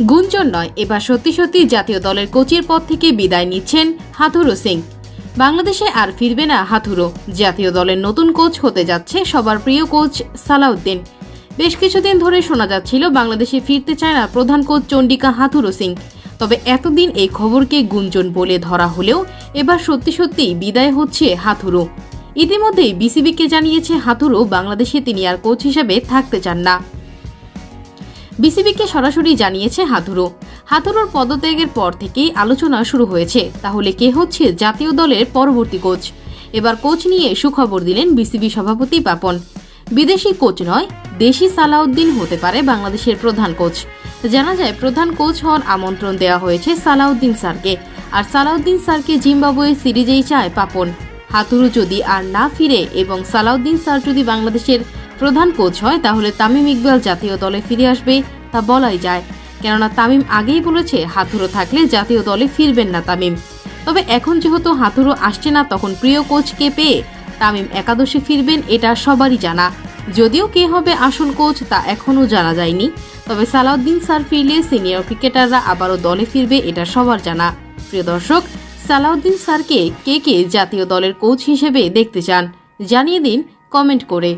গুঞ্জন নয়, এবার সত্যি সত্যি জাতীয় দলের কোচের পদ থেকে বিদায় নিচ্ছেন হাথুরু সিং। বাংলাদেশে আর ফিরবে না হাথুরু। জাতীয় দলের নতুন কোচ হতে যাচ্ছে সবার প্রিয় কোচ সালাউদ্দিন। বেশ কিছুদিন ধরে শোনা যাচ্ছিল বাংলাদেশে ফিরতে চায় না প্রধান কোচ চন্ডিকা হাথুরু সিং। তবে এতদিন এই খবরকে গুঞ্জন বলে ধরা হলেও এবার সত্যি সত্যি বিদায় হচ্ছে হাথুরু। ইতিমধ্যেই বিসিবিকে জানিয়েছে হাথুরু বাংলাদেশে তিনি আর কোচ হিসেবে থাকতে চান না। বিসিবিকে সরাসরি জানিয়েছে হাথুরুর পদত্যাগের পর থেকেই আলোচনা শুরু হয়েছে, তাহলে কে হচ্ছে জাতীয় দলের পরবর্তী কোচ। এবার কোচ নিয়ে সুখবর দিলেন বিসিবি সভাপতি পাপন। বিদেশি কোচ নয়, দেশি সালাউদ্দিন হতে পারে বাংলাদেশের প্রধান কোচ। জানা যায় প্রধান কোচ হওয়ার আমন্ত্রণ দেওয়া হয়েছে সালাউদ্দিন স্যারকে, আর সালাউদ্দিন স্যারকে জিম্বাবুয়ে সিরিজেই চায় পাপন। হাথুরু যদি আর না ফিরে এবং সালাউদ্দিন স্যার যদি বাংলাদেশের প্রধান কোচ হয়, তাহলে তামিম ইকবাল জাতীয় দলে ফিরে আসবে তা বলাই যায়। কেননা তামিম আগেই বলেছে হাথুরু থাকলে জাতীয় দলে ফিরবেন না তামিম। তবে এখন যেহেতু হাথুরু আসছে না, তখন প্রিয় কোচকে পেয়ে তামিম একাদশে ফিরবেন এটা সবারই জানা। যদিও কে হবে আসল কোচ তা এখনও জানা যায়নি। তবে সালাউদ্দিন স্যার ফিরলে সিনিয়র ক্রিকেটাররা আবারও দলে ফিরবে এটা সবার জানা। প্রিয় দর্শক, সালাউদ্দিন স্যারকে কে কে জাতীয় দলের কোচ হিসেবে দেখতে চান জানিয়ে দিন কমেন্ট করে।